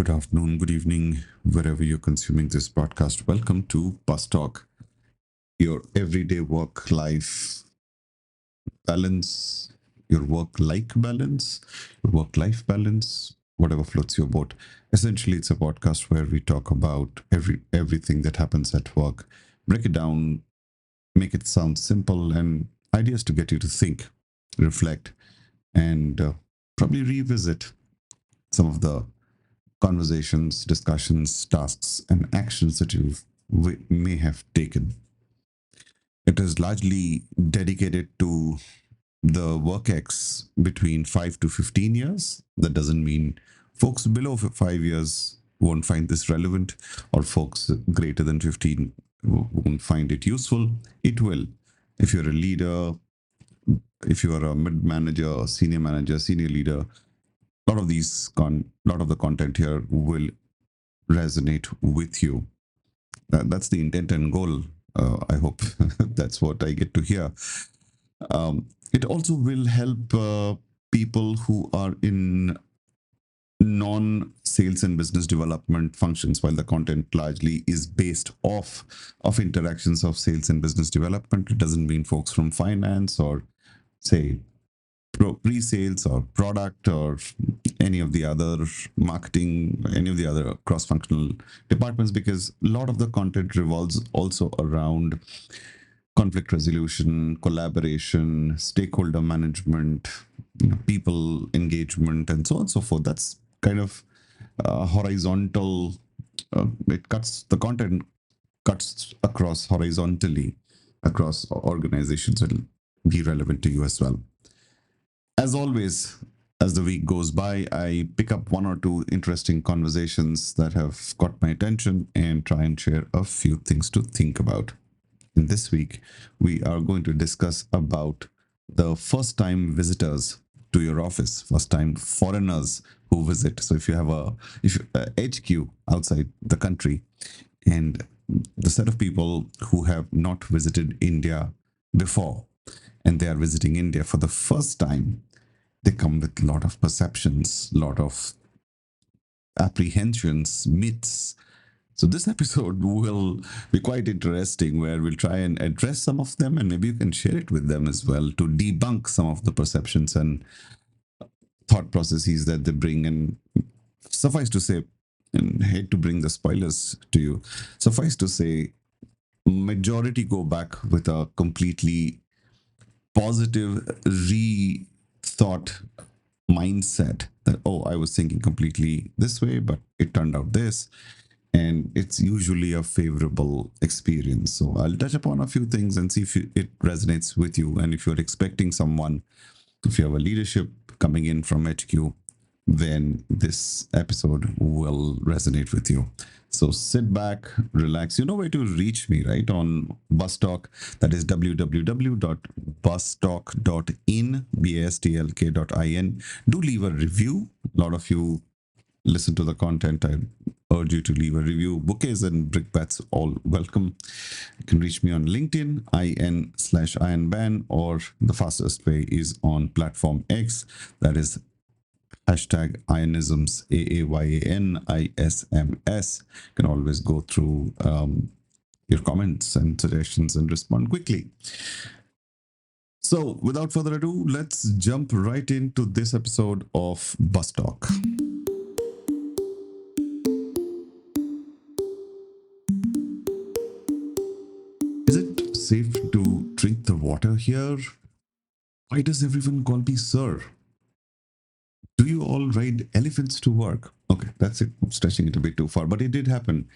Good afternoon, good evening, wherever you're consuming this podcast. Welcome to BasTalk, your everyday work life balance, your work life balance, whatever floats your boat. Essentially, it's a podcast where we talk about everything that happens at work, break it down, make it sound simple, and ideas to get you to think, reflect, and probably revisit some of the conversations, discussions, tasks, and actions that you may have taken. It is largely dedicated to the work X between 5 to 15 years. That doesn't mean folks below 5 years won't find this relevant, or folks greater than 15 won't find it useful. It will. If you're a leader, if you are a mid manager, senior manager, senior leader, lot of the content here will resonate with you. That's the intent and goal. I hope that's what I get to hear. It also will help people who are in non sales and business development functions, while the content largely is based off of interactions of sales and business development. It doesn't mean folks from finance or, say, pre-sales or product or any of the other marketing, any of the other cross-functional departments, because a lot of the content revolves also around conflict resolution, collaboration, stakeholder management, people engagement, and so on and so forth. That's kind of horizontal. It cuts the content cuts across horizontally across organizations. It'll be relevant to you as well. As always, as the week goes by, I pick up one or two interesting conversations that have caught my attention and try and share a few things to think about. In this week, we are going to discuss about the first time visitors to your office, first time foreigners who visit. So if you have a HQ outside the country, and the set of people who have not visited India before, and they are visiting India for the first time, they come with a lot of perceptions, a lot of apprehensions, myths. So this episode will be quite interesting, where we'll try and address some of them, and maybe you can share it with them as well to debunk some of the perceptions and thought processes that they bring. And suffice to say, and hate to bring the spoilers to you, suffice to say, majority go back with a completely positive rethought mindset that, oh, I was thinking completely this way, but it turned out this. And it's usually a favorable experience. So I'll touch upon a few things and see if it resonates with you. And if you're expecting someone, if you have a leadership coming in from HQ, then this episode will resonate with you. So sit back, relax. You know where to reach me, right? On BasTalk. That is www.bustalk.in, BASTLK.in. Do leave a review. A lot of you listen to the content. I urge you to leave a review. Bouquets and brickbats, all welcome. You can reach me on LinkedIn, IN/IronBan, or the fastest way is on platform X. That is hashtag Ionisms, AAYANISMS. You can always go through your comments and suggestions and respond quickly. So, without further ado, let's jump right into this episode of BasTalk. Is it safe to drink the water here? Why does everyone call me sir? Do you all ride elephants to work? Okay, that's it, stretching it a bit too far, but it did happen.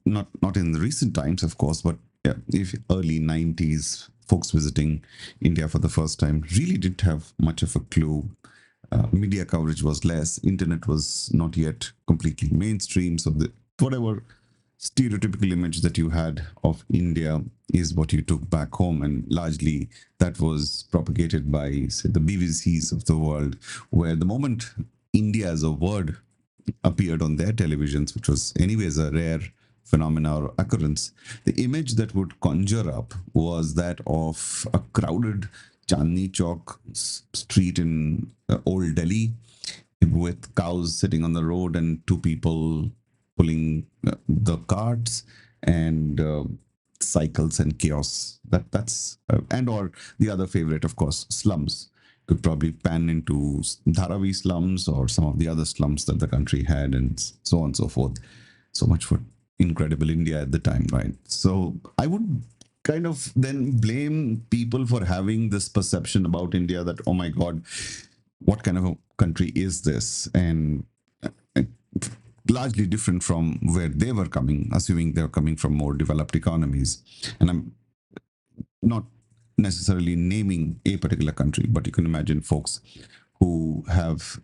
Not in the recent times, of course, but yeah, if early 90s, folks visiting India for the first time really didn't have much of a clue. Media coverage was less. Internet was not yet completely mainstream. So whatever stereotypical image that you had of India is what you took back home, and largely that was propagated by, say, the BBCs of the world, where the moment India as a word appeared on their televisions, which was anyways a rare phenomena or occurrence, the image that would conjure up was that of a crowded Chandni Chowk street in Old Delhi, with cows sitting on the road and two people pulling the carts and cycles and chaos. That's and or the other favorite, of course, slums. Could probably pan into Dharavi slums or some of the other slums that the country had, and so on and so forth. So much for incredible India at the time, right? So I would kind of then blame people for having this perception about India that, oh my God, what kind of a country is this? And uh, largely different from where they were coming, assuming they were coming from more developed economies. And I'm not necessarily naming a particular country, but you can imagine folks who have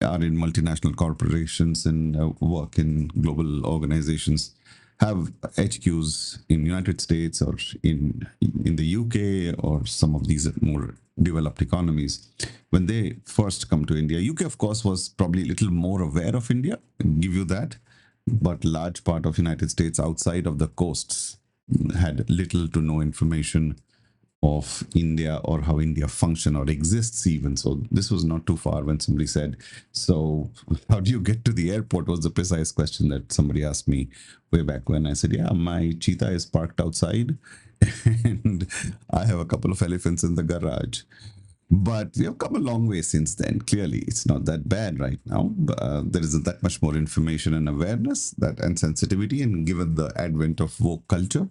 are in multinational corporations and work in global organizations have HQs in United States or in the UK or some of these more developed economies. When they first come to India, UK of course was probably a little more aware of India, give you that, but large part of United States outside of the coasts had little to no information of India or how India function or exists even. So this was not too far when somebody said, so how do you get to the airport was the precise question that somebody asked me way back when. I said, yeah, my cheetah is parked outside and I have a couple of elephants in the garage. But we have come a long way since then. Clearly, it's not that bad right now. There isn't that much more information and awareness that and sensitivity. And given the advent of woke culture,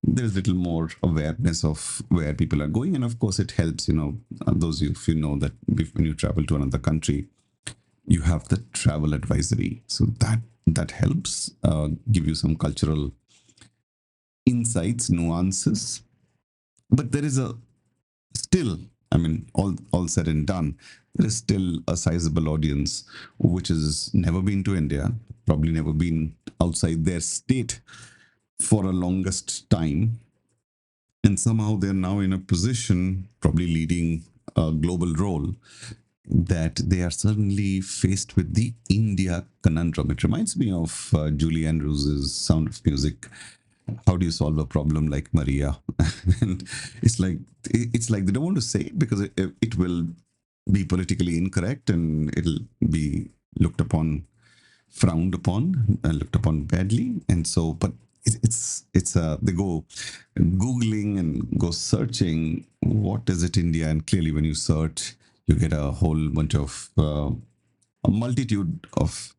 there's little more awareness of where people are going, and of course it helps, those of you, if you know that when you travel to another country, you have the travel advisory, so that helps give you some cultural insights, nuances. But there is a still, I mean, all said and done, there is still a sizable audience which has never been to India, probably never been outside their state for a longest time, and somehow they're now in a position, probably leading a global role, that they are suddenly faced with the India conundrum. It reminds me of Julie Andrews's Sound of Music. How do you solve a problem like Maria? And it's like they don't want to say it because it will be politically incorrect and it'll be looked upon, frowned upon, looked upon badly. And so, but it's they go googling and go searching what is it India, and clearly when you search you get a whole bunch of a multitude of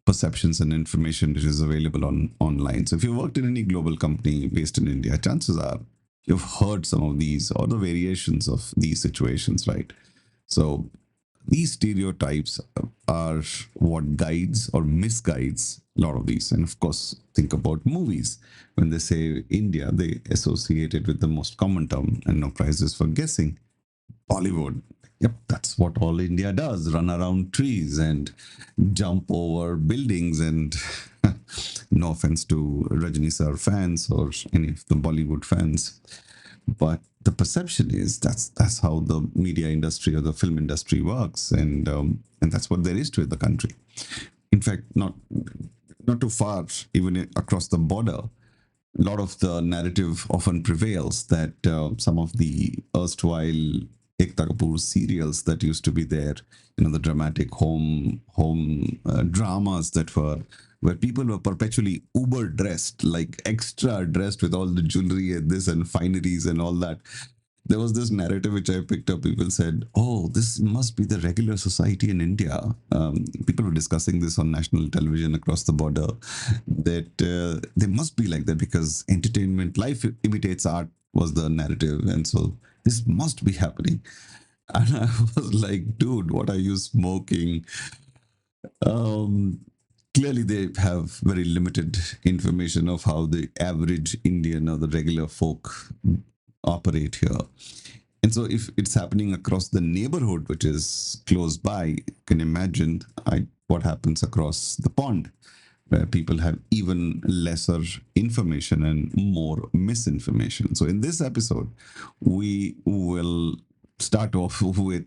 perceptions and information which is available on online. So if you worked in any global company based in India, chances are you've heard some of these or the variations of these situations, right? So these stereotypes are what guides or misguides a lot of these. And of course, think about movies. When they say India, they associate it with the most common term, and no prizes for guessing, Bollywood. Yep, that's what all India does, run around trees and jump over buildings. And no offense to Rajni sir fans or any of the Bollywood fans, but the perception is that's how the media industry or the film industry works, and that's what there is to the country. In fact, not too far, even across the border, a lot of the narrative often prevails that some of the erstwhile Ekta Kapoor serials that used to be there, the dramatic home dramas that were where people were perpetually uber dressed, like extra dressed with all the jewelry and this and fineries and all that. There was this narrative which I picked up. People said, "Oh, this must be the regular society in India." People were discussing this on national television across the border. That they must be like that because entertainment, life imitates art, was the narrative, and so this must be happening. And I was like, "Dude, what are you smoking?" Um, Clearly, they have very limited information of how the average Indian or the regular folk operate here. And so, if it's happening across the neighborhood, which is close by, you can imagine what happens across the pond, where people have even lesser information and more misinformation. So, in this episode, we will start off with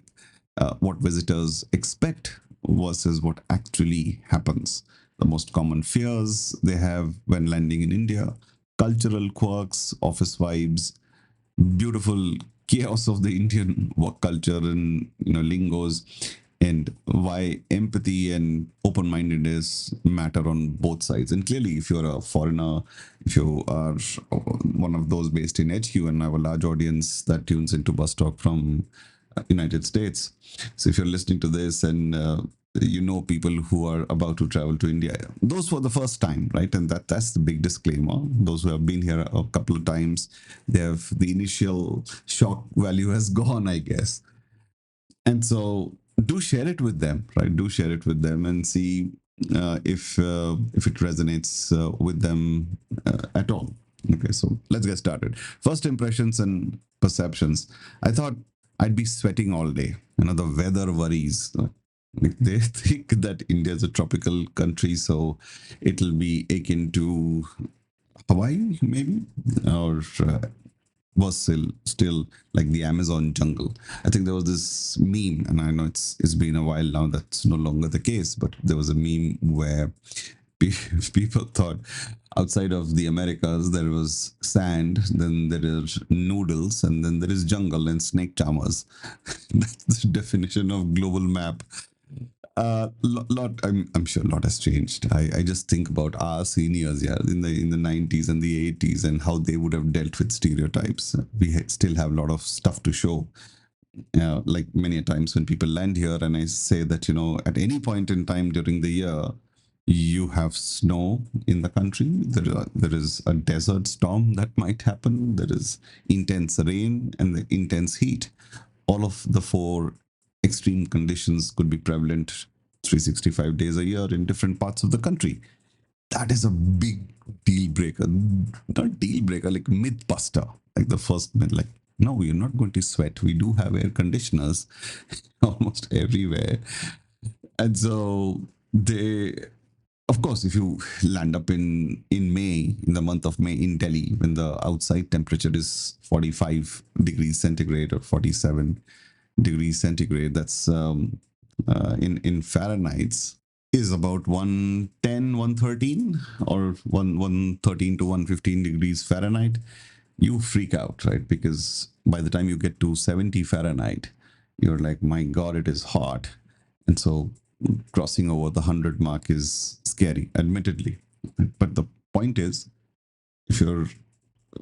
what visitors expect versus what actually happens. The most common fears they have when landing in India, cultural quirks, office vibes, beautiful chaos of the Indian work culture and lingos, and why empathy and open-mindedness matter on both sides. And clearly, if you're a foreigner, if you are one of those based in HQ and have a large audience that tunes into BasTalk from United States, so if you're listening to this and you know people who are about to travel to India, those for the first time, right? And that's the big disclaimer. Those who have been here a couple of times, they have the initial shock value has gone, I guess. And so do share it with them, right? Do share it with them and see if it resonates with them at all. Okay, so let's get started. First impressions and perceptions. I thought I'd be sweating all day. You know, the weather worries. Like they think that India is a tropical country, so it'll be akin to Hawaii, maybe, or was still like the Amazon jungle. I think there was this meme, and I know it's been a while now. That's no longer the case, but there was a meme where people thought outside of the Americas there was sand, then there is noodles, and then there is jungle and snake charmers. That's the definition of global map. I'm sure a lot has changed. I just think about our seniors, yeah, in the 90s and the 80s, and how they would have dealt with stereotypes. We still have a lot of stuff to show. Like many a times when people land here, and I say that, at any point in time during the year, you have snow in the country. There is a desert storm that might happen. There is intense rain and the intense heat. All of the four extreme conditions could be prevalent 365 days a year in different parts of the country. That is a big deal breaker. Not deal breaker, like myth buster. Like the first myth, like, no, you're not going to sweat. We do have air conditioners almost everywhere. And so they, of course, if you land up in May, in the month of May in Delhi, when the outside temperature is 45 degrees centigrade or 47 degrees centigrade, that's in Fahrenheit, is about 110, 113, or 113 to 115 degrees Fahrenheit. You freak out, right? Because by the time you get to 70 Fahrenheit, you're like, my God, it is hot. And so crossing over the 100 mark is scary, admittedly. But the point is, if you're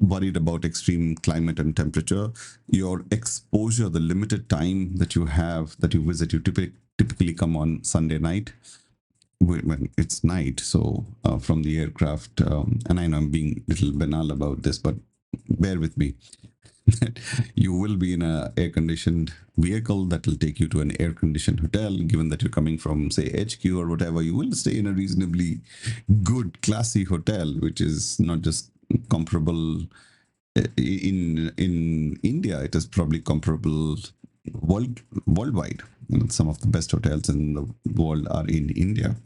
worried about extreme climate and temperature, your exposure, the limited time that you have that you visit, you typically come on Sunday night when it's night. So from the aircraft, and I know I'm being a little banal about this, but bear with me. You will be in a air conditioned vehicle that will take you to an air conditioned hotel. Given that you're coming from, say, HQ or whatever, you will stay in a reasonably good classy hotel, which is not just comparable in India. It is probably comparable worldwide. Some of the best hotels in the world are in India.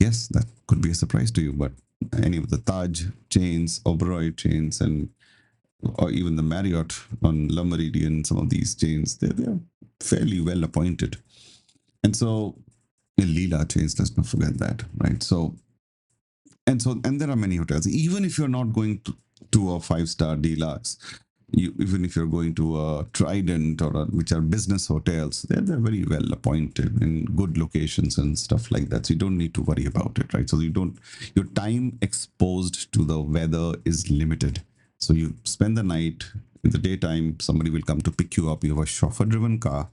Yes, that could be a surprise to you, but any of the Taj chains, Oberoi chains, and or even the Marriott on La Meridian, some of these chains, they're fairly well appointed. And so, Leela chains, let's not forget that, right? And there are many hotels. Even if you're not going to a five-star deluxe, even if you're going to a Trident or which are business hotels, they're very well appointed in good locations and stuff like that. So you don't need to worry about it, right? So your time exposed to the weather is limited. So you spend the night in the daytime. Somebody will come to pick you up. You have a chauffeur-driven car,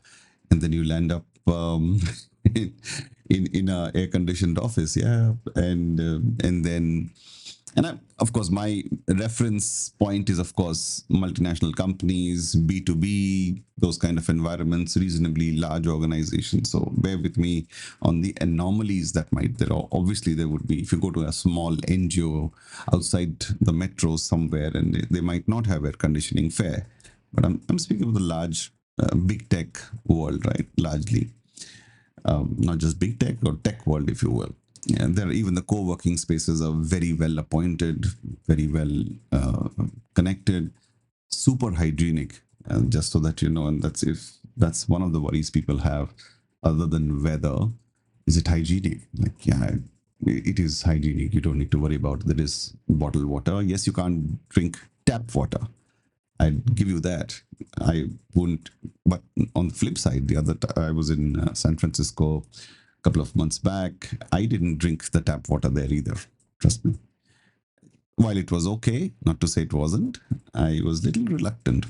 and then you land up in in a air conditioned office, yeah, and then of course, my reference point is, of course, multinational companies, B2B, those kind of environments, reasonably large organizations. So bear with me on the anomalies that there are. Obviously, there would be, if you go to a small NGO outside the metro somewhere, and they might not have air conditioning fair. But I'm speaking of the large, big tech world, right? Largely not just big tech or tech world, if you will. And there, even the co-working spaces are very well appointed, very well connected, super hygienic. And just so that you know, and that's one of the worries people have, other than weather, is it hygienic? Like, yeah, it is hygienic. You don't need to worry about there is bottled water. Yes, you can't drink tap water, I'd give you that. I wouldn't. But on the flip side, I was in San Francisco a couple of months back. I didn't drink the tap water there either. Trust me. While it was okay, not to say it wasn't, I was a little reluctant,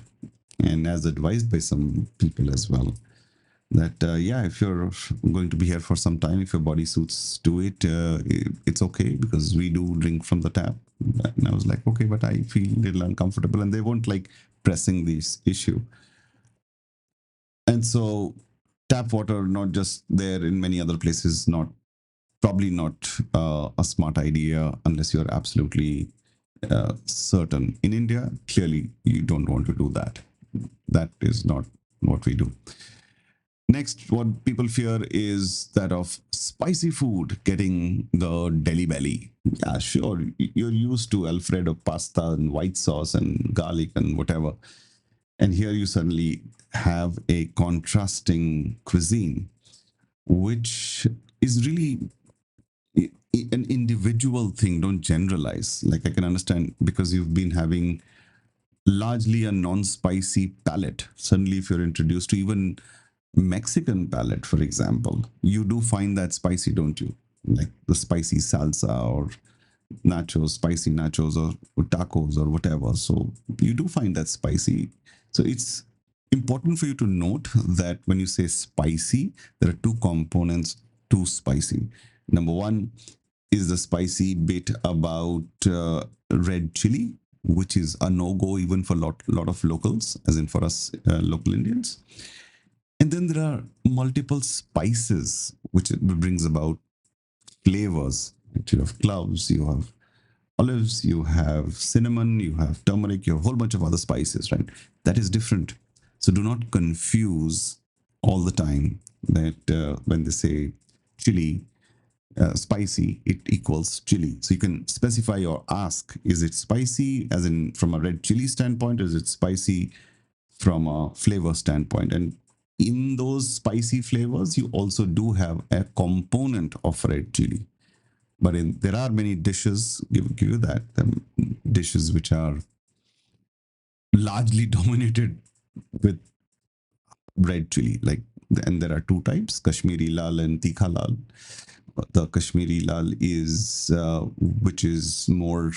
and as advised by some people as well, that yeah, if you're going to be here for some time, if your body suits to it, it's okay because we do drink from the tap. And I was like, okay, but I feel a little uncomfortable, and they weren't like pressing this issue. And so tap water, not just there, in many other places, not probably not a smart idea unless you're absolutely certain. In India, clearly you don't want to do that. That is not what we do. Next, what people fear is that of spicy food getting the deli belly. Yeah, sure, you're used to Alfredo pasta and white sauce and garlic and whatever. And here you suddenly have a contrasting cuisine, which is really an individual thing. Don't generalize. Like, I can understand because you've been having largely a non-spicy palate. Suddenly, if you're introduced to even Mexican palate, for example, you do find that spicy, don't you? Like the spicy salsa or nachos, spicy nachos or tacos or whatever. So you do find that spicy. So it's important for you to note that when you say spicy, there are two components to spicy. Number one is the spicy bit about red chili, which is a no-go even for lot of locals, as in for us local Indians. And then there are multiple spices, which brings about flavors. You have cloves, you have olives, you have cinnamon, you have turmeric, you have a whole bunch of other spices, right? That is different. So do not confuse all the time that when they say chili, spicy, it equals chili. So you can specify or ask, is it spicy, as in from a red chili standpoint, is it spicy from a flavor standpoint? And in those spicy flavors, you also do have a component of red chili. But there are many dishes, give you that, dishes which are largely dominated with red chili. Like, and there are two types, Kashmiri lal and Tikha lal. The Kashmiri lal is which is more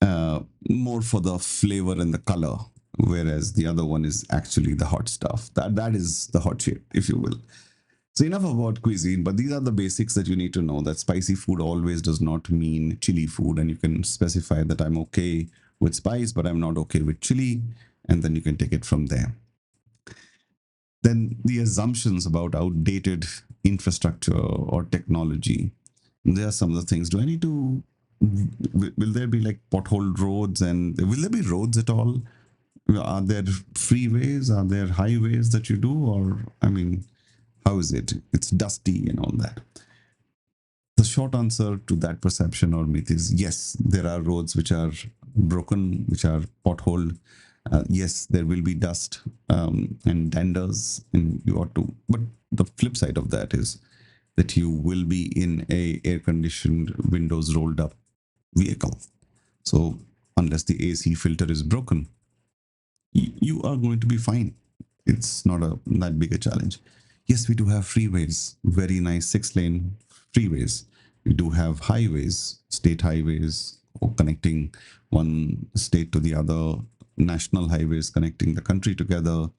for the flavor and the color, whereas the other one is actually the hot stuff. That is the hot shit, if you will. So enough about cuisine, but these are the basics that you need to know, that spicy food always does not mean chili food. And you can specify that I'm okay with spice, but I'm not okay with chili. And then you can take it from there. Then the assumptions about outdated infrastructure or technology. There are some of the things. Do I need to, will there be like pothole roads, and will there be roads at all? Are there freeways? Are there highways that you do? Or, I mean, how is it? It's dusty and all that. The short answer to that perception or myth is yes, there are roads which are broken, which are potholed. Yes, there will be dust and danders, and you ought to. But the flip side of that is that you will be in a air-conditioned, windows rolled up vehicle. So unless the AC filter is broken, you are going to be fine. It's not a that big a challenge. Yes, we do have freeways, very nice 6-lane freeways. We do have highways, state highways, or connecting one state to the other, national highways connecting the country together,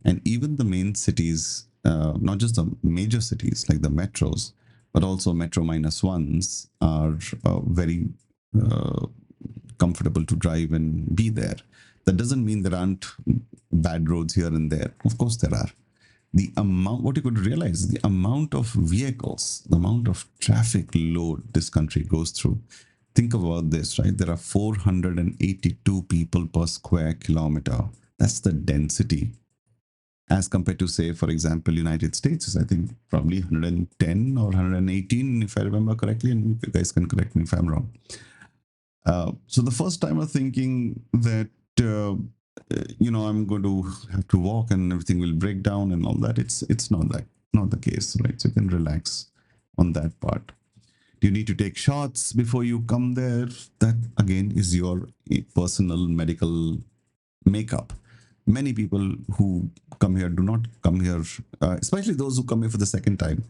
and even the main cities, not just the major cities like the metros, but also metro minus ones are very uh, comfortable to drive and be there. That doesn't mean there aren't bad roads here and there. Of course, there are. The amount, what you could realize, the amount of vehicles, the amount of traffic load this country goes through. Think about this, right? There are 482 people per square kilometer. That's the density. As compared to, say, for example, United States is, I think, probably 110 or 118, if I remember correctly, and you guys can correct me if I'm wrong. So the first time I'm thinking that I'm going to have to walk and everything will break down and all that, it's not the case, right? So you can relax on that part. Do you need to take shots before you come there? That again is your personal medical makeup. Many people who come here do not come here, especially those who come here for the second time.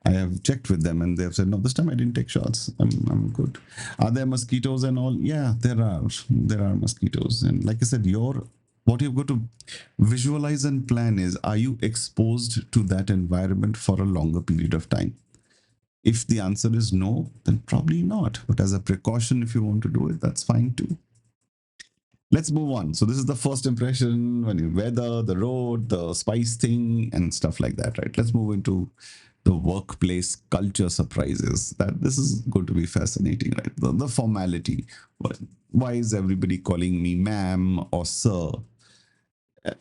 I have checked with them and they have said, no, this time I didn't take shots. I'm good. Are there mosquitoes and all? Yeah, there are. There are mosquitoes. And like I said, what you've got to visualize and plan is, are you exposed to that environment for a longer period of time? If the answer is no, then probably not. But as a precaution, if you want to do it, that's fine too. Let's move on. So this is the first impression when you weather, the road, the spice thing, and stuff like that, right? Let's move into the workplace culture surprises. That this is going to be fascinating, right? The formality. Why is everybody calling me ma'am or sir?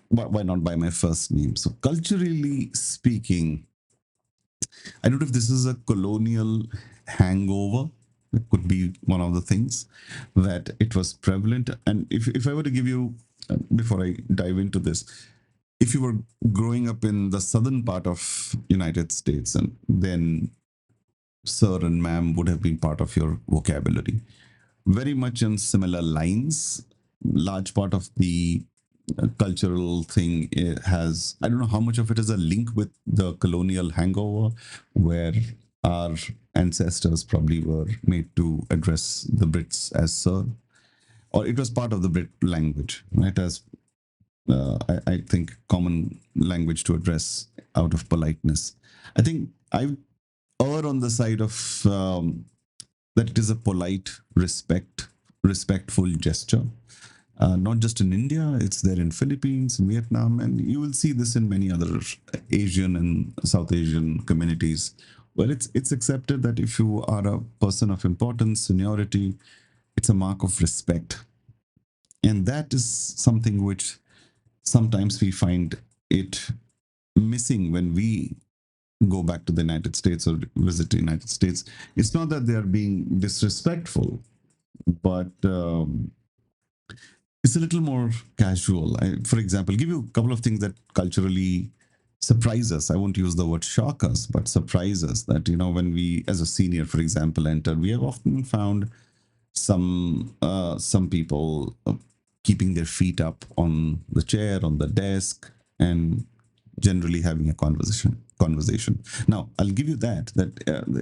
Why not by my first name? So culturally speaking, I don't know if this is a colonial hangover. It could be one of the things that it was prevalent. And if I were to give you, before I dive into this, if you were growing up in the southern part of United States, and then sir and ma'am would have been part of your vocabulary. Very much on similar lines. Large part of the cultural thing has, I don't know how much of it is a link with the colonial hangover, where our ancestors probably were made to address the Brits as sir, or it was part of the Brit language, right? As I think common language to address out of politeness. I think I err on the side of that it is a polite, respectful gesture. Not just in India, it's there in Philippines, in Vietnam, and you will see this in many other Asian and South Asian communities. Well, it's accepted that if you are a person of importance, seniority, it's a mark of respect, and that is something which sometimes we find it missing when we go back to the United States or visit the United States. It's not that they are being disrespectful, but it's a little more casual. For example, give you a couple of things that culturally surprise us. I won't use the word shock us, but surprise us that, when we, as a senior, for example, enter, we have often found some people keeping their feet up on the chair, on the desk, and generally having a conversation. Now I'll give you that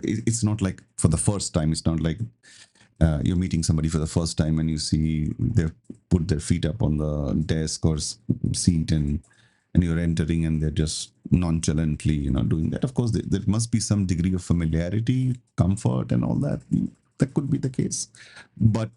it's not like for the first time. It's not like you're meeting somebody for the first time and you see they've put their feet up on the desk or seat, and you're entering and they're just nonchalantly doing that. Of course, there must be some degree of familiarity, comfort, and all that. That could be the case, but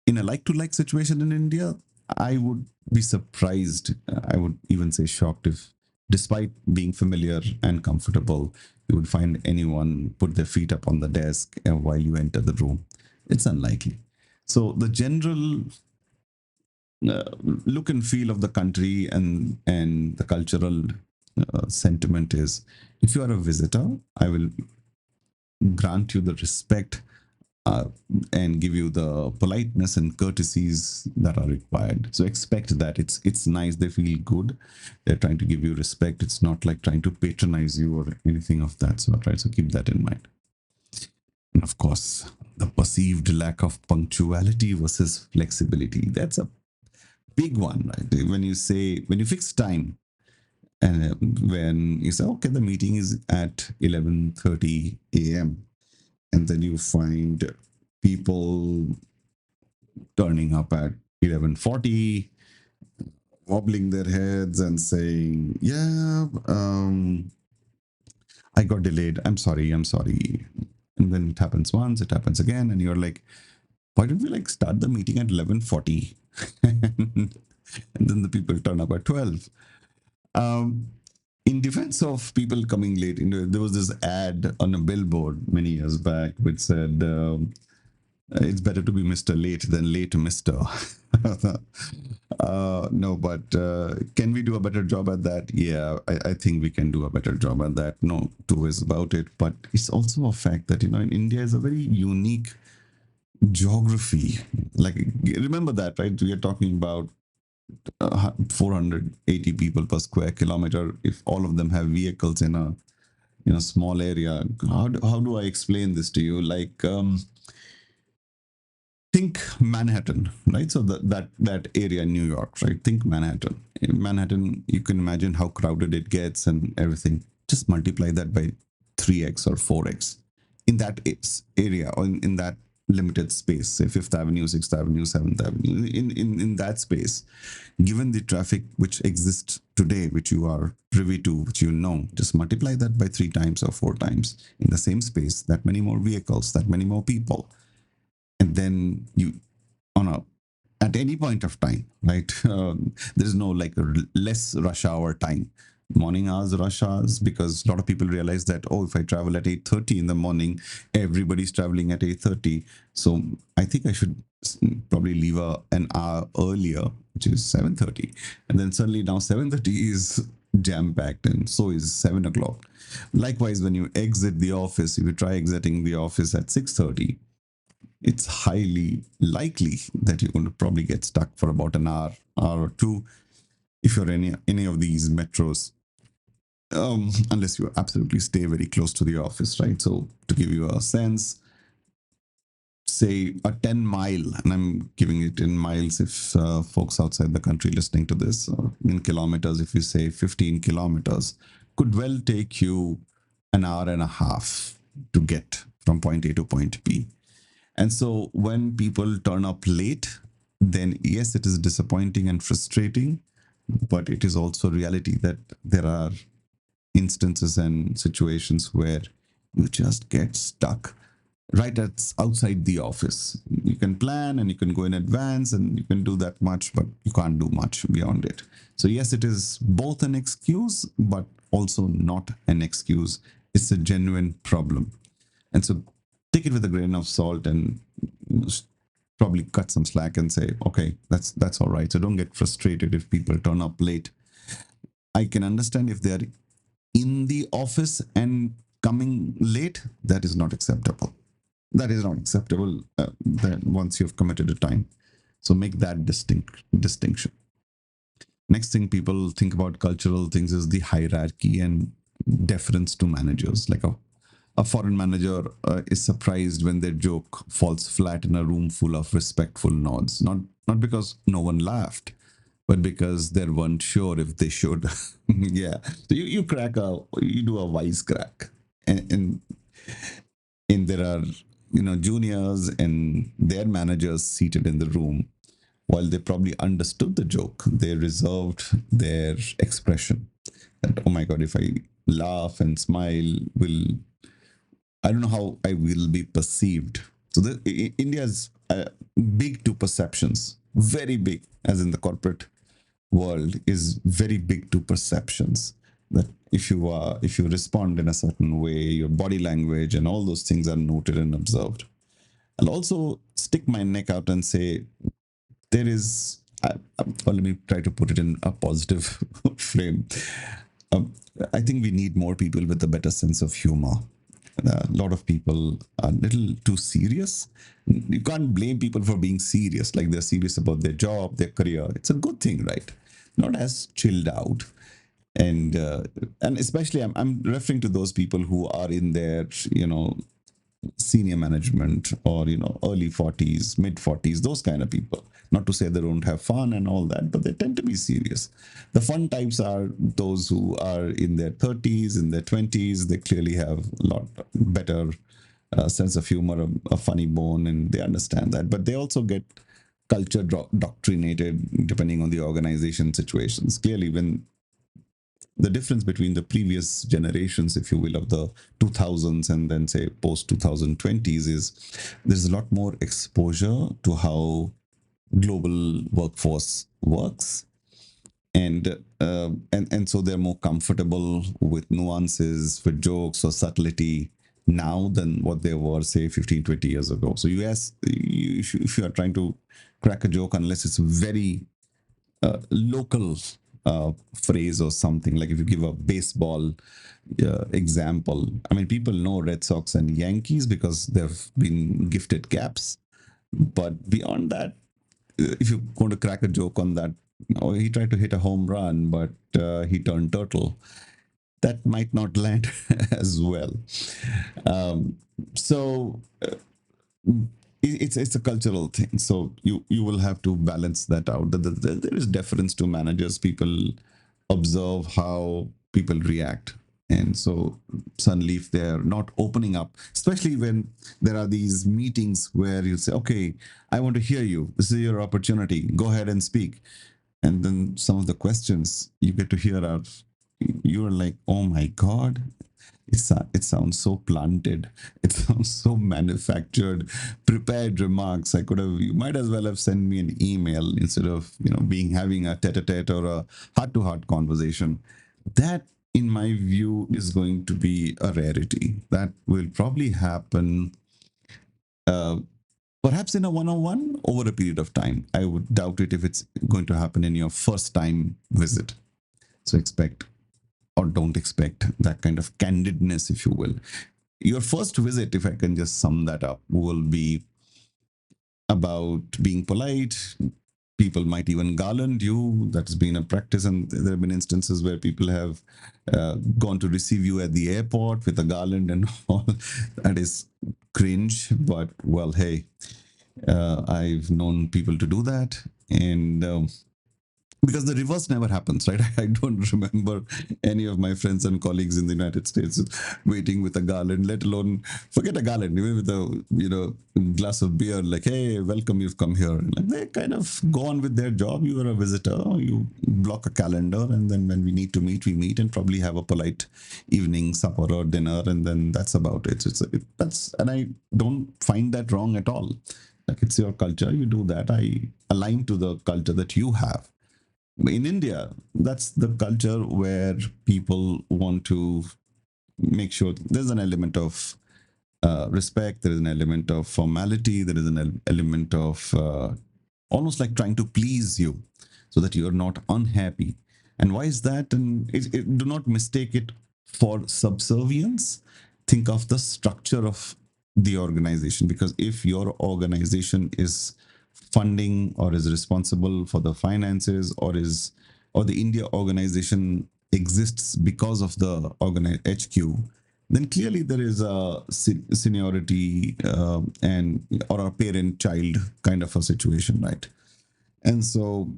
in a like to like situation in India, I would be surprised. I would even say shocked if, despite being familiar and comfortable, you would find anyone put their feet up on the desk while you enter the room. It's unlikely. So the general look and feel of the country and the cultural sentiment is, if you are a visitor, I will grant you the respect uh, and give you the politeness and courtesies that are required. So expect that it's nice. They feel good. They're trying to give you respect. It's not like trying to patronize you or anything of that sort, right? So keep that in mind. And of course, the perceived lack of punctuality versus flexibility. That's a big one, right? When you fix time, and when you say, okay, the meeting is at 11:30 a.m., and then you find people turning up at 11:40, wobbling their heads and saying, yeah, I got delayed, I'm sorry. And then it happens once, it happens again, and you're like, why don't we like start the meeting at 11:40? and then the people turn up at 12. um, in defense of people coming late, there was this ad on a billboard many years back which said, it's better to be Mr. Late than late Mr. No, but can we do a better job at that? Yeah, I think we can do a better job at that. No two ways about it. But it's also a fact that, in India is a very unique geography. Like, remember that, right? We are talking about 480 people per square kilometer. If all of them have vehicles in a small area, how do I explain this to you? Like, think Manhattan, right? So that area in New York, right? Think Manhattan. In Manhattan, you can imagine how crowded it gets and everything. Just multiply that by 3x or 4x in that area, or in that limited space, say Fifth Avenue, Sixth Avenue, Seventh Avenue. In that space, given the traffic which exists today, which you are privy to, which you know, just multiply that by 3 times or 4 times in the same space. That many more vehicles, that many more people, and then you on a at any point of time, right? There's no like less rush hour time. Morning hours, rush hours, because a lot of people realize that, oh, if I travel at 8:30 in the morning, everybody's traveling at 8:30. So I think I should probably leave an hour earlier, which is 7:30. And then suddenly now 7:30 is jam packed, and so is 7 o'clock. Likewise, when you exit the office, if you try exiting the office at 6:30, it's highly likely that you're going to probably get stuck for about an hour or two if you're any of these metros, unless you absolutely stay very close to the office, right? So to give you a sense, say a 10 mile, and I'm giving it in miles if folks outside the country listening to this, in kilometers, if you say 15 kilometers, could well take you an hour and a half to get from point A to point B. And so when people turn up late, then yes, it is disappointing and frustrating, but it is also reality that there are instances and situations where you just get stuck right at outside the office. You can plan and you can go in advance and you can do that much, but you can't do much beyond it. So yes, it is both an excuse, but also not an excuse. It's a genuine problem. And so take it with a grain of salt and probably cut some slack and say, okay, that's all right. So don't get frustrated if people turn up late. I can understand if they're in the office and coming late. That is not acceptable. That is not acceptable. That once you've committed a time, so make that distinction. Next thing people think about cultural things is the hierarchy and deference to managers. Like a foreign manager is surprised when their joke falls flat in a room full of respectful nods. Not because no one laughed, but because they weren't sure if they should. Yeah. So you do a wise crack, and there are juniors and their managers seated in the room. While they probably understood the joke, they reserved their expression. That, oh my god, if I laugh and smile, will I don't know how I will be perceived. So India's big to perceptions, very big, as in the corporate world is very big to perceptions. That if you respond in a certain way, your body language and all those things are noted and observed. I'll also stick my neck out and say there is. Well, let me try to put it in a positive frame. Um, I think we need more people with a better sense of humor. A lot of people are a little too serious. You can't blame people for being serious, like they're serious about their job, their career. It's a good thing, right? Not as chilled out. And and especially I'm referring to those people who are in their senior management, or early 40s, mid 40s, those kind of people. Not to say they don't have fun and all that, but they tend to be serious. The fun types are those who are in their 30s, in their 20s. They clearly have a lot better sense of humor, a funny bone, and they understand that, but they also get culture doctrinated depending on the organization situations. Clearly, when the difference between the previous generations, if you will, of the 2000s and then say post 2020s, is there's a lot more exposure to how global workforce works, and so they're more comfortable with nuances, with jokes or subtlety now than what they were, say, 15, 20 years ago. So if you are trying to crack a joke, unless it's very local phrase or something, like if you give a baseball example, I mean, people know Red Sox and Yankees because they've been gifted caps, but beyond that, if you're going to crack a joke on that, oh, he tried to hit a home run, but he turned turtle, that might not land as well. Um, so it's a cultural thing. So you will have to balance that out. There is deference to managers. People observe how people react, and so suddenly if they're not opening up, especially when there are these meetings where you say, okay, I want to hear you, this is your opportunity, go ahead and speak, and then some of the questions you get to hear are, you're like, oh my god, it sounds so planted. It sounds so manufactured, prepared remarks. I could have, you might as well have sent me an email instead of, being having a tete-a-tete or a heart-to-heart conversation. That, in my view, is going to be a rarity. That will probably happen, uh, perhaps in a one-on-one over a period of time. I would doubt it if it's going to happen in your first time visit. So expect, or don't expect, that kind of candidness, if you will. Your first visit, if I can just sum that up, will be about being polite. People might even garland you. That's been a practice, and there have been instances where people have gone to receive you at the airport with a garland and all. That is cringe, but well, hey, I've known people to do that, and because the reverse never happens, right? I don't remember any of my friends and colleagues in the United States waiting with a garland, let alone forget a garland, even with a glass of beer, like, hey, welcome, you've come here. Like, they kind of go on with their job. You are a visitor, you block a calendar, and then when we need to meet, we meet and probably have a polite evening supper or dinner, and then that's about it. That's, and I don't find that wrong at all. Like, it's your culture, you do that. I align to the culture that you have. In India, that's the culture where people want to make sure there's an element of respect, there is an element of formality, there is an element of almost like trying to please you so that you're not unhappy. And why is that? And do not mistake it for subservience. Think of the structure of the organization, because if your organization is funding or is responsible for the finances, or the India organization exists because of the HQ, then clearly there is a seniority, and or a parent child kind of a situation, right? And so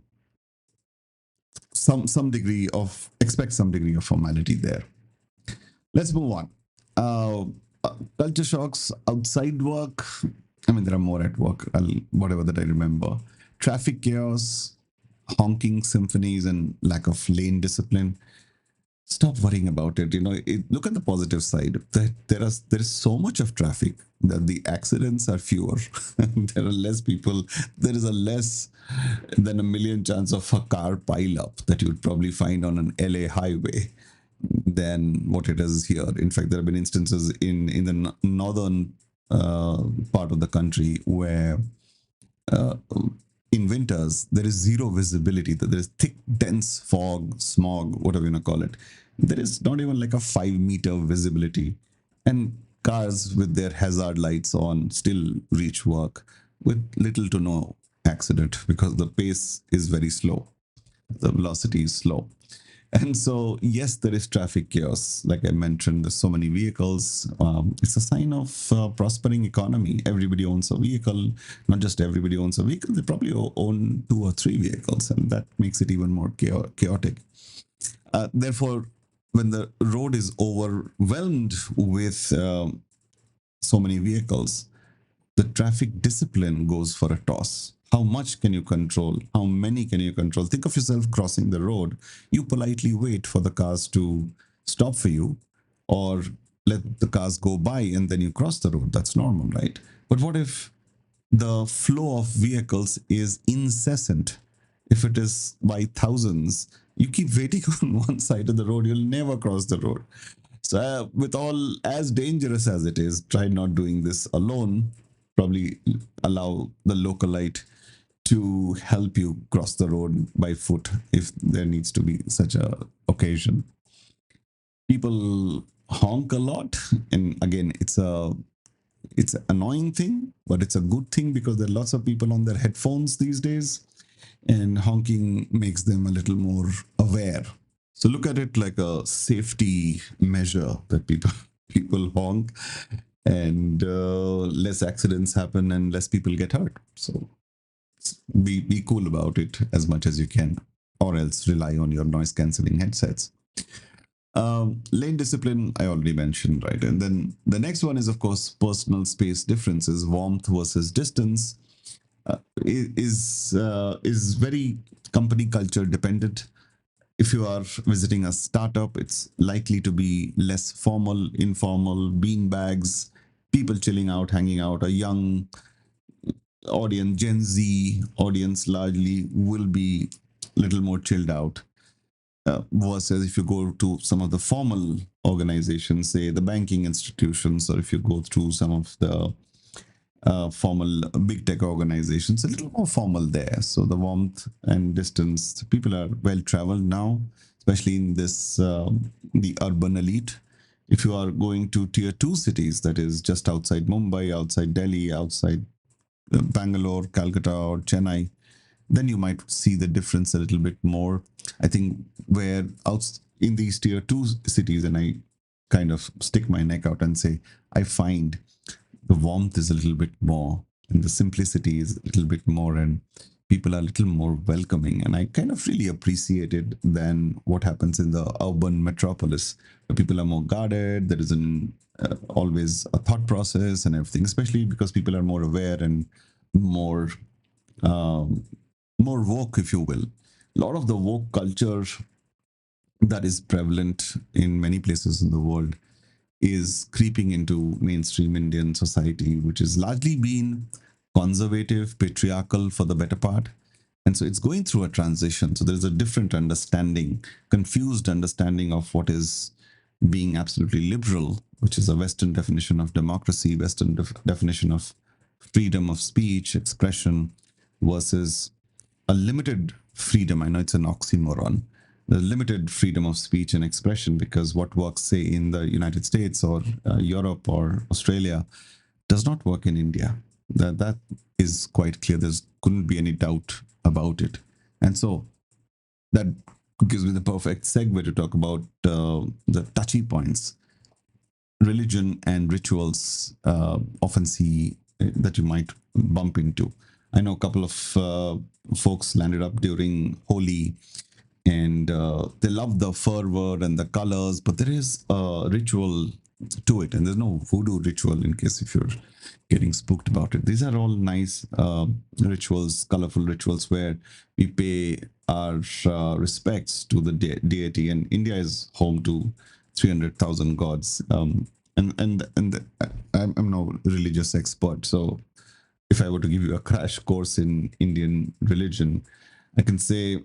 some degree of, expect some degree of formality there. Let's move on. uh, Culture shocks outside work. I mean, there are more at work. Whatever that I remember: traffic chaos, honking symphonies, and lack of lane discipline. Stop worrying about it. Look at the positive side. That there is so much of traffic that the accidents are fewer. There are less people. There is a less than a million chance of a car pile up that you would probably find on an LA highway than what it is here. In fact, there have been instances in the northern part of the country where uh, in winters there is zero visibility. There is thick, dense fog, smog, whatever you want to call it. There is not even like a 5 meter visibility, and cars with their hazard lights on still reach work with little to no accident because the pace is very slow, the velocity is slow. And so, yes, there is traffic chaos. Like I mentioned, there's so many vehicles. It's a sign of prospering economy. Everybody owns a vehicle. Not just everybody owns a vehicle. They probably own two or three vehicles, and that makes it even more chaotic. Therefore, when the road is overwhelmed with so many vehicles, the traffic discipline goes for a toss. How much can you control? How many can you control? Think of yourself crossing the road. You politely wait for the cars to stop for you, or let the cars go by and then you cross the road. That's normal, right? But what if the flow of vehicles is incessant? If it is by thousands, you keep waiting on one side of the road, you'll never cross the road. So, with all as dangerous as it is, try not doing this alone. Probably allow the localite to help you cross the road by foot if there needs to be such a occasion. People honk a lot, and again, it's an annoying thing, but it's a good thing because there are lots of people on their headphones these days, and honking makes them a little more aware. So look at it like a safety measure that people people honk. and less accidents happen and less people get hurt. So be cool about it as much as you can, or else rely on your noise cancelling headsets. Lane discipline, I already mentioned, right? And then the next one is, of course, personal space differences, warmth versus distance. Is very company culture dependent. If you are visiting a startup, it's likely to be less formal, informal, bean bags, people chilling out, hanging out. A young audience, Gen Z audience, largely will be a little more chilled out. Versus if you go to some of the formal organizations, say the banking institutions, or if you go through some of the formal big tech organizations, a little more formal there. So the warmth and distance, people are well traveled now, especially in this the urban elite. If you are going to tier two cities, that is just outside Mumbai, outside Delhi, outside Bangalore, Calcutta, or Chennai, then you might see the difference a little bit more. I think where out in these tier two cities, and I kind of stick my neck out and say, I find the warmth is a little bit more and the simplicity is a little bit more, and people are a little more welcoming, and I kind of really appreciate it than what happens in the urban metropolis, where people are more guarded. There isn't always a thought process and everything, especially because people are more aware and more um, more woke, if you will. A lot of the woke culture that is prevalent in many places in the world is creeping into mainstream Indian society, which has largely been conservative, patriarchal for the better part. And so it's going through a transition. So there's a different understanding, confused understanding of what is being absolutely liberal, which is a Western definition of democracy, Western definition of freedom of speech, expression, versus a limited freedom. I know it's an oxymoron. The limited freedom of speech and expression, because what works, say, in the United States or Europe or Australia, does not work in India. That is quite clear. There's couldn't be any doubt about it. And so that gives me the perfect segue to talk about the touchy points. Religion and rituals often see that you might bump into. I know a couple of folks landed up during Holi, and they love the fervor and the colors, but there is a ritual to it, and there's no voodoo ritual in case if you're getting spooked about it. These are all nice rituals, colorful rituals where we pay our respects to the deity, and India is home to 300,000 gods. I'm no religious expert, so if I were to give you a crash course in Indian religion, I can say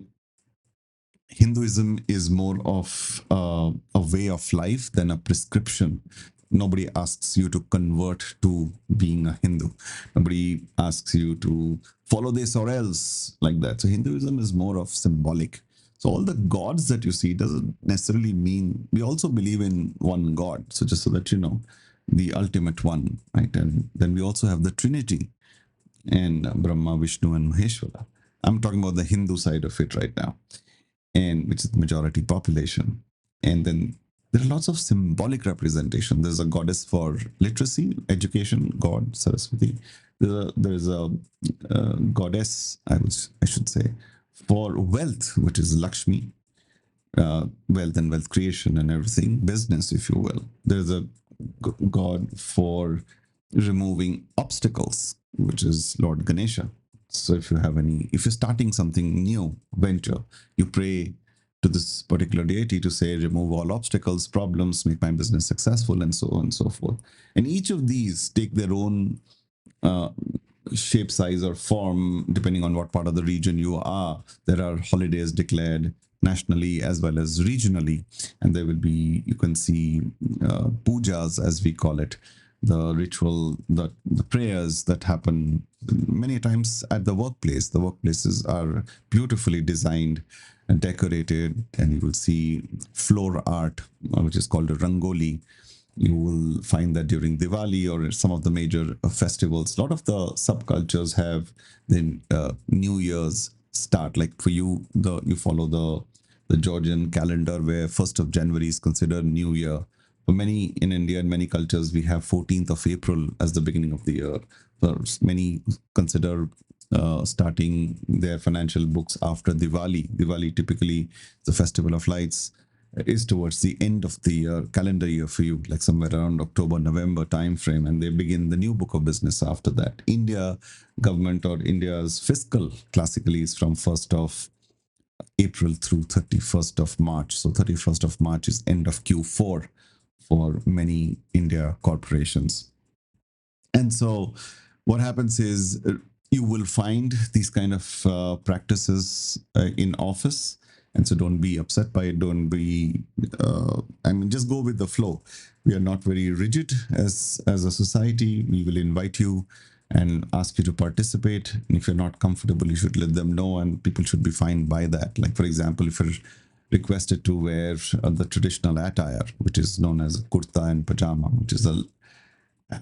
Hinduism is more of a way of life than a prescription. Nobody asks you to convert to being a Hindu. Nobody asks you to follow this or else, like that. So Hinduism is more of symbolic. So all the gods that you see doesn't necessarily mean, we also believe in one God. So just so that you know, the ultimate one, right? And then we also have the Trinity, and Brahma, Vishnu, and Maheshwara. I'm talking about the Hindu side of it right now, and which is the majority population. And then there are lots of symbolic representation. There's a goddess for literacy, education, God Saraswati. There's a goddess, I should say, for wealth, which is Lakshmi, wealth and wealth creation and everything, business, if you will. There's a god for removing obstacles, which is Lord Ganesha. So if you're starting something new, venture, you pray to this particular deity to say, remove all obstacles, problems, make my business successful, and so on and so forth. And each of these take their own uh, shape, size, or form, depending on what part of the region you are. There are holidays declared nationally as well as regionally, and there will be, you can see pujas, as we call it, the ritual, the prayers that happen many times at the workplace. The workplaces are beautifully designed and decorated, and you will see floor art, which is called a rangoli. You will find that during Diwali or some of the major festivals. A lot of the subcultures have the New Year's start. Like for you, you follow the Georgian calendar where 1st of January is considered New Year. For many in India and many cultures, we have 14th of April as the beginning of the year. So many consider starting their financial books after Diwali. Diwali typically, the festival of lights, is towards the end of the year, calendar year for you, like somewhere around October, November time frame, and they begin the new book of business after that. India government or India's fiscal classically is from 1st of April through 31st of March. So 31st of March is end of Q4 for many India corporations. And so what happens is you will find these kind of practices in office. And so don't be upset by it. Don't be, I mean, just go with the flow. We are not very rigid as a society. We will invite you and ask you to participate. And if you're not comfortable, you should let them know, and people should be fine by that. Like, for example, if you're requested to wear the traditional attire, which is known as kurta and pajama, which is a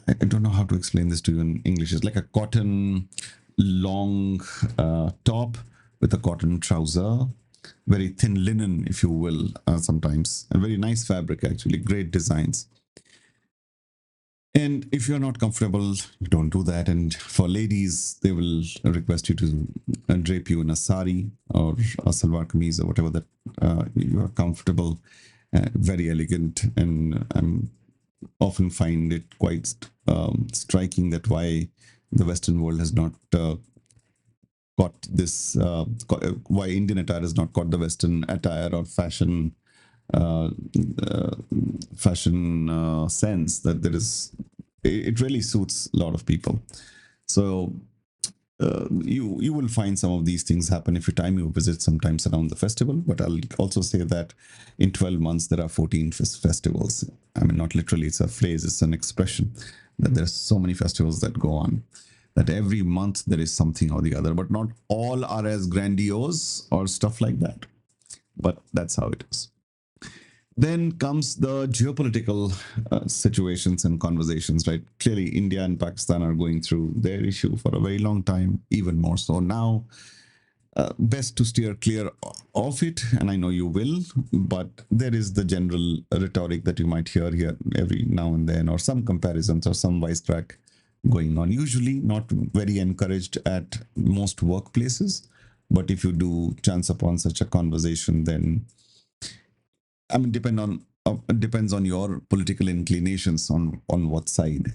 I don't know how to explain this to you in English. It's like a cotton long top with a cotton trouser, very thin linen, if you will, sometimes. A very nice fabric, actually, great designs. And if you're not comfortable, don't do that. And for ladies, they will request you to drape you in a sari or a salwar kameez or whatever that you are comfortable. Very elegant, and I'm often find it quite striking that why the Western world has not got this, why Indian attire has not got the Western attire or uh, uh, fashion sense that there is. It really suits a lot of people. So you will find some of these things happen if you time you visit sometimes around the festival. But I'll also say that in 12 months there are 14 festivals. I mean, not literally, it's a phrase, it's an expression, that there's so many festivals that go on, that every month there is something or the other, but not all are as grandiose or stuff like that. But that's how it is. Then comes the geopolitical situations and conversations, right? Clearly, India and Pakistan are going through their issue for a very long time, even more so now. Best to steer clear of it, and I know you will, but there is the general rhetoric that you might hear here every now and then, or some comparisons or some wisecrack going on. Usually not very encouraged at most workplaces, but if you do chance upon such a conversation, then I mean, depends on your political inclinations on what side.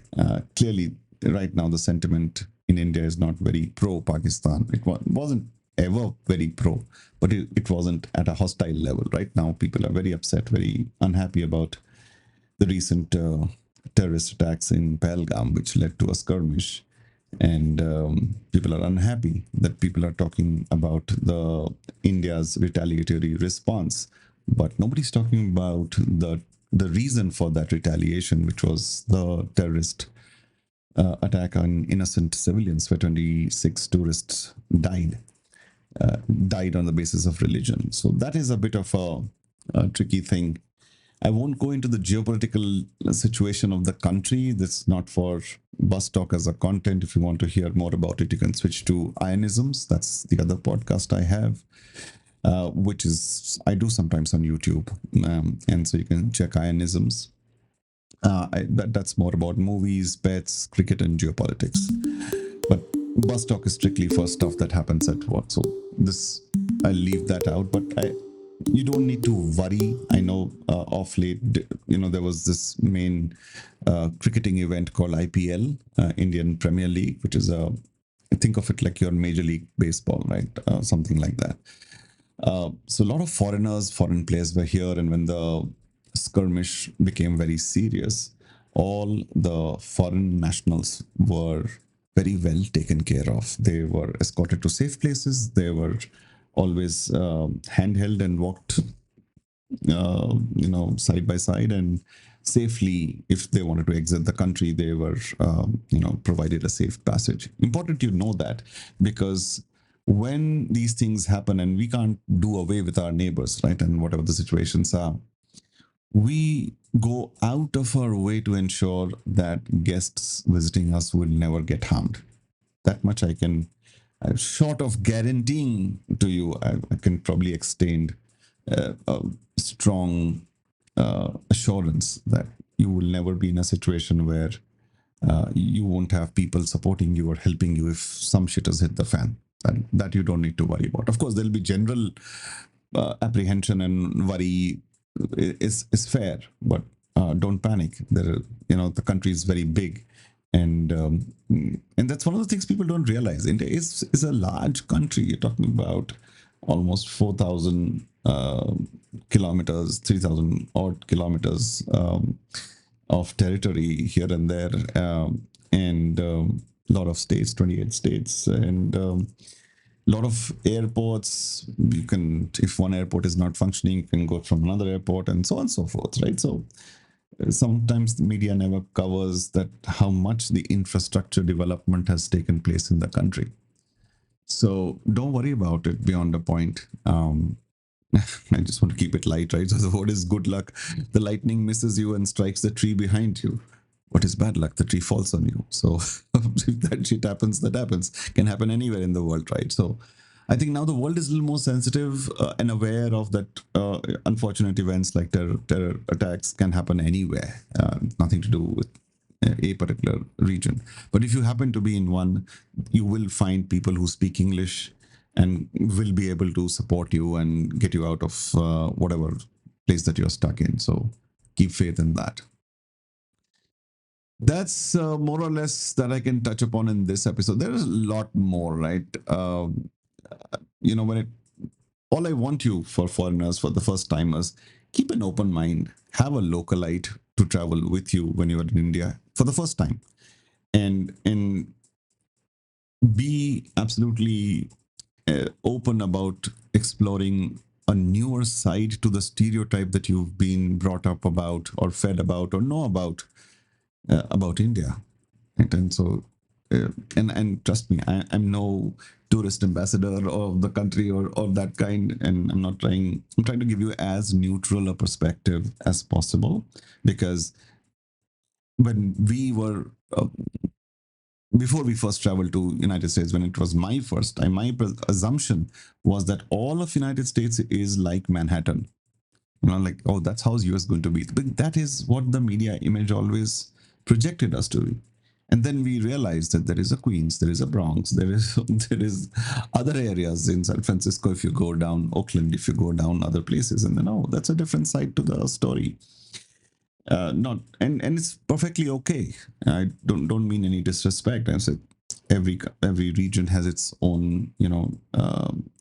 Clearly, right now the sentiment in India is not very pro Pakistan. Wasn't ever very pro, but it wasn't at a hostile level. Right now, people are very upset, very unhappy about the recent terrorist attacks in Pahalgam, which led to a skirmish, and people are unhappy that people are talking about the India's retaliatory response, but nobody's talking about the reason for that retaliation, which was the terrorist attack on innocent civilians, where 26 tourists died on the basis of religion. So that is a bit of a tricky thing. I won't go into the geopolitical situation of the country. That's not for BasTalk as a content. If you want to hear more about it, you can switch to Ionisms. That's the other podcast I have, which is I do sometimes on YouTube, and so you can check Ionisms. That's more about movies, pets, cricket, and geopolitics. But bus talk is strictly for stuff that happens at work. So this I'll leave that out. But you don't need to worry. I know off late, there was this main cricketing event called IPL, Indian Premier League, which is think of it like your Major League Baseball, right? Something like that. So a lot of foreign players were here, and when the skirmish became very serious, all the foreign nationals were very well taken care of. They were escorted to safe places. They were always handheld and walked, side by side, and safely. If they wanted to exit the country, they were, provided a safe passage. Important you know that, because when these things happen and we can't do away with our neighbors, right? And whatever the situations are, we go out of our way to ensure that guests visiting us will never get harmed. That much I can, short of guaranteeing to you, I can probably extend a strong assurance that you will never be in a situation where you won't have people supporting you or helping you if some shit has hit the fan. That you don't need to worry about. Of course, there'll be general apprehension and worry is fair, but don't panic. The country is very big, and that's one of the things people don't realize. India is a large country. You're talking about almost 4,000 kilometers, 3,000 odd kilometers of territory here and there, and a lot of states, 28 states, and lot of airports. You can, if one airport is not functioning, you can go from another airport, and so on and so forth, right? So sometimes the media never covers that how much the infrastructure development has taken place in the country. So don't worry about it beyond a point. I just want to keep it light, right? So the word is good luck. The lightning misses you and strikes the tree behind you. What is bad luck? The tree falls on you. So if that shit happens, that happens. Can happen anywhere in the world, right? So I think now the world is a little more sensitive and aware of that. Unfortunate events like terror attacks can happen anywhere. Nothing to do with a particular region. But if you happen to be in one, you will find people who speak English and will be able to support you and get you out of whatever place that you're stuck in. So keep faith in that. That's more or less that I can touch upon in this episode. There is a lot more, right? When it all I want you for foreigners, for the first timers, keep an open mind. Have a localite to travel with you when you're in India for the first time, and be absolutely open about exploring a newer side to the stereotype that you've been brought up about or fed about or know about India. And so, and trust me, I'm no tourist ambassador of the country or that kind, and I'm not trying. I'm trying to give you as neutral a perspective as possible, because when we were before we first traveled to United States, when it was my first time, my assumption was that all of United States is like Manhattan. Like, oh, that's how US going to be. But that is what the media image always projected us to be. And then we realized that there is a Queens, there is a Bronx, there is there is other areas in San Francisco. If you go down Oakland, if you go down other places, and then oh, that's a different side to the story. Not and it's perfectly okay. I don't mean any disrespect. I said every region has its own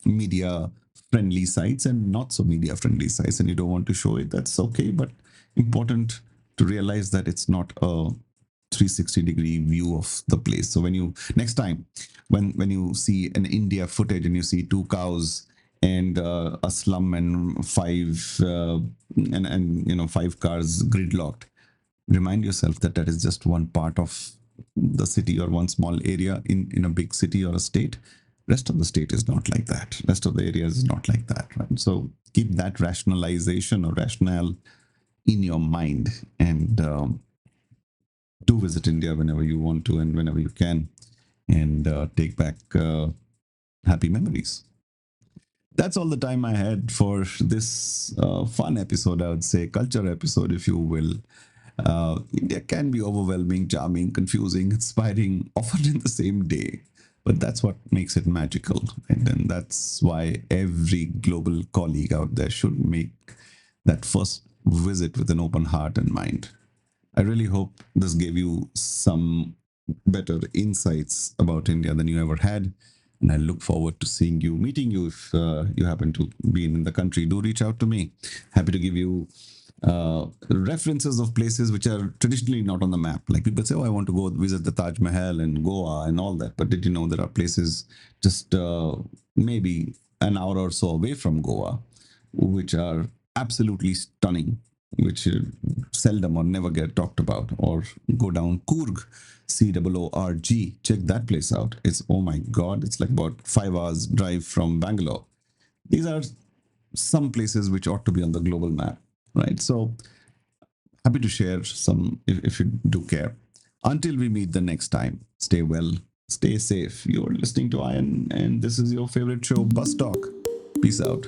media friendly sites and not so media friendly sites, and you don't want to show it. That's okay, but important to realize that it's not a 360-degree view of the place. So when you next time when you see an India footage and you see two cows and a slum and five cars gridlocked, remind yourself that that is just one part of the city or one small area in a big city or a state. Rest of the state is not like that. Rest of the area is not like that, right? So keep that rationalization or rationale in your mind, and do visit India whenever you want to and whenever you can, and take back happy memories. That's all the time I had for this fun episode, I would say, culture episode, if you will. India can be overwhelming, charming, confusing, inspiring, often in the same day. But that's what makes it magical. And that's why every global colleague out there should make that first visit with an open heart and mind. I really hope this gave you some better insights about India than you ever had. And I look forward to seeing you, meeting you if you happen to be in the country. Do reach out to me. Happy to give you references of places which are traditionally not on the map. Like people say, oh, I want to go visit the Taj Mahal and Goa and all that. But did you know there are places just maybe an hour or so away from Goa, which are absolutely stunning, which seldom or never get talked about? Or go down Coorg, Coorg. Check that place out. It's, oh my God, it's like about 5 hours drive from Bangalore. These are some places which ought to be on the global map, right? So happy to share some if you do care. Until we meet the next time, stay well, stay safe. You're listening to Iron, and this is your favorite show, BasTalk. Peace out.